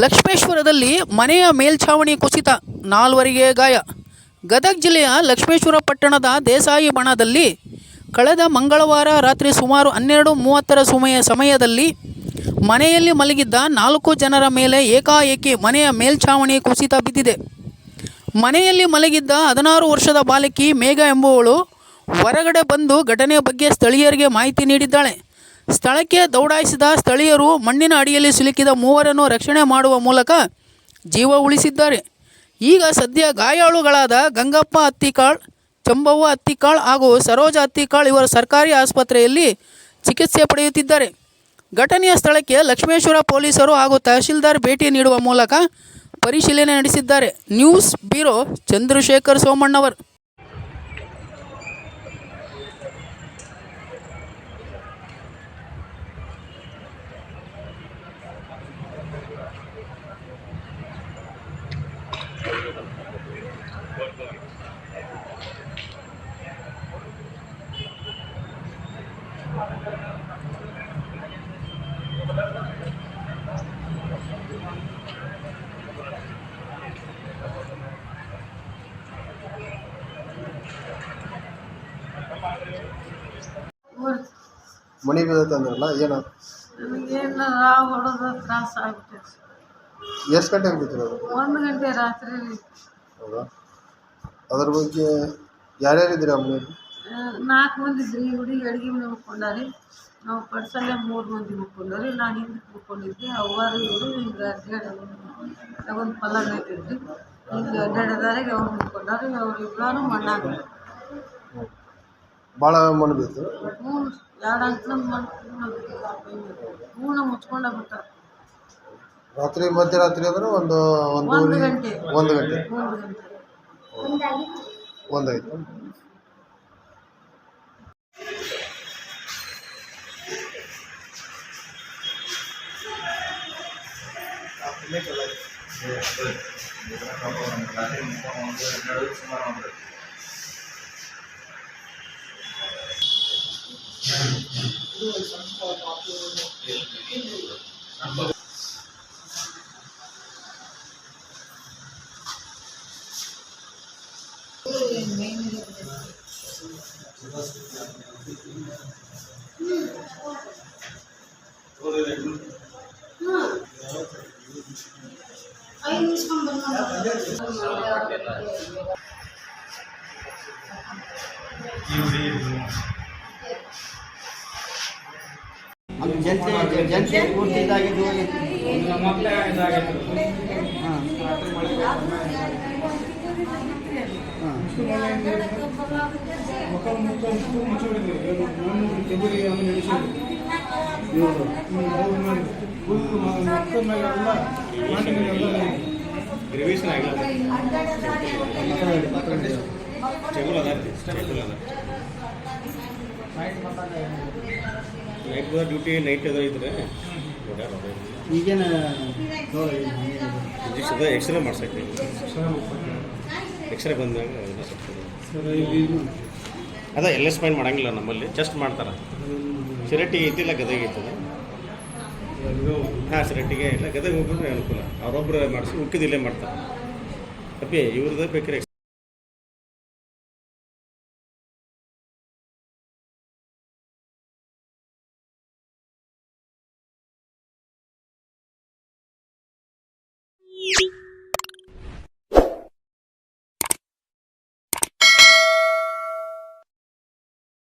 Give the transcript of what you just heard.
ಲಕ್ಷ್ಮೇಶ್ವರದಲ್ಲಿ ಮನೆಯ ಮೇಲ್ಛಾವಣಿ ಕುಸಿತ, 4ವರಿಗೆ ಗಾಯ. ಗದಗ ಜಿಲ್ಲೆಯ ಲಕ್ಷ್ಮೇಶ್ವರ ಪಟ್ಟಣದ ದೇಸಾಯಿ ಬಣದಲ್ಲಿ ಕಳೆದ ಮಂಗಳವಾರ ರಾತ್ರಿ ಸುಮಾರು 12:30 ಸಮಯದಲ್ಲಿ ಮನೆಯಲ್ಲಿ ಮಲಗಿದ್ದ 4 ಜನರ ಮೇಲೆ ಏಕಾಏಕಿ ಮನೆಯ ಮೇಲ್ಛಾವಣಿ ಕುಸಿತ ಬಿದ್ದಿದೆ. ಮನೆಯಲ್ಲಿ ಮಲಗಿದ್ದ 16 ವರ್ಷದ ಬಾಲಕಿ ಮೇಘ ಎಂಬುವಳು ಹೊರಗಡೆ ಬಂದು ಘಟನೆ ಬಗ್ಗೆ ಸ್ಥಳೀಯರಿಗೆ ಮಾಹಿತಿ ನೀಡಿದ್ದಾಳೆ. ಸ್ಥಳಕ್ಕೆ ದೌಡಾಯಿಸಿದ ಸ್ಥಳೀಯರು ಮಣ್ಣಿನ ಅಡಿಯಲ್ಲಿ ಸಿಲುಕಿದ 3ರನ್ನು ರಕ್ಷಣೆ ಮಾಡುವ ಮೂಲಕ ಜೀವ ಉಳಿಸಿದ್ದಾರೆ. ಈಗ ಸದ್ಯ ಗಾಯಾಳುಗಳಾದ ಗಂಗಪ್ಪ ಹತ್ತಿಕಾಳ್, ಚಂಬವ್ವ ಹತ್ತಿಕಾಳ್ ಹಾಗೂ ಸರೋಜ ಹತ್ತಿಕಾಳ್ ಇವರು ಸರ್ಕಾರಿ ಆಸ್ಪತ್ರೆಯಲ್ಲಿ ಚಿಕಿತ್ಸೆ ಪಡೆಯುತ್ತಿದ್ದಾರೆ. ಘಟನೆಯ ಸ್ಥಳಕ್ಕೆ ಲಕ್ಷ್ಮೇಶ್ವರ ಪೊಲೀಸರು ಹಾಗೂ ತಹಶೀಲ್ದಾರ್ ಭೇಟಿ ನೀಡುವ ಮೂಲಕ ಪರಿಶೀಲನೆ ನಡೆಸಿದ್ದಾರೆ. News bureau, Chandrashekhar Somannavar. ಮಣಿ ಬೀಳುತ್ತೆ ಅಂದ್ರಲ್ಲ, ಏನು ನನಗೇನು ಹೊಡೆದು ತ್ರಾಸ ಆಗ್ಬಿಟ್ಟೈತೆ. ಎಷ್ಟು ಗಂಟೆಗೆ ಬಿದ್ದಿರೋದು? 1 ಗಂಟೆ ರಾತ್ರಿ. ಹೌದಾ? ಅದ್ರ ಬಗ್ಗೆ ಯಾರ್ಯಾರಿದ್ದೀರಿ ಆ ಮನೆಯಲ್ಲಿ? 4 ಮಂದಿ ಇದ್ರಿ. ಹುಡುಗಿ ಅಡುಗೆ ಮನೆ ಮುಕ್ಕೊಂಡಾರಿ. ನಾವು ಪಡ್ಸಲ್ಲೇ 3 ಮಂದಿ ಮುಕ್ಕೊಂಡಾರಿ. ನಾನು ಹಿಂದಕ್ಕೆ ಮುಕ್ಕೊಂಡಿದ್ದೆ. ಅವ್ವಾರು ಇವರು ಹಿಂಗೆ ತಗೊಂಡು ಪಲ್ಲಾಗ ಹಾಕಿದ್ರಿ. ಹಿಂಗೆ ಅಡ್ಡಾಡೋದಾರಿಗೆ ಅವ್ರು ಮುಕ್ಕೊಂಡಾರಿ. ಅವ್ರು ಇಬ್ಬರೂ ಮಣ್ಣಾಗ ಭಾಳ ಮಣ್ಣು ಬೀಳ್ತು. 2 ಅಂಕಲ ಮೂಣ ಮುಚ್ಕೊಂಡ ಬಿಟ್ಟ. ರಾತ್ರಿ ಮಧ್ಯರಾತ್ರಿ ಅಂದ್ರೆ ಒಂದು 1 ಗಂಟೆ. 1 ಗಂಟೆ 1 ಗಂಟೆ ಒಂದಾಯ್ತು. ಜನತೆ ಪೂರ್ತಿ ಇದಾಗಿದ್ದು. ಡ್ಯೂಟಿ ನೈಟ್ ಅದ ಇದ್ರೆ ಈಗೇನು ಎಕ್ಸ್ರೇ ಮಾಡ್ಸಕ್ಕೆ ಎಕ್ಸ್ರೇ ಬಂದಾಗ ಅದ ಎಲ್ಲ ಸ್ಪೈನ್ ಮಾಡಂಗಿಲ್ಲ ನಮ್ಮಲ್ಲಿ, ಜಸ್ಟ್ ಮಾಡ್ತಾರೆ. ಸಿರಟ್ಟಿಗೆ ಐತಿಲ್ಲ, ಗದಗಿಗೆ ಐತದ. ಹಾಂ, ಸಿರಟ್ಟಿಗೆ ಇಲ್ಲ, ಗದಗ ಹೋಗ್ಬಿಟ್ರೆ ಅನುಕೂಲ. ಅವರೊಬ್ಬರು ಮಾಡಿಸಿ ಉಕ್ಕಿದಿಲ್ಲೇ ಮಾಡ್ತಾರೆ. ಅಪ್ಪಿ ಇವ್ರದ್ದು ಬೇಕಾದ್ರೆ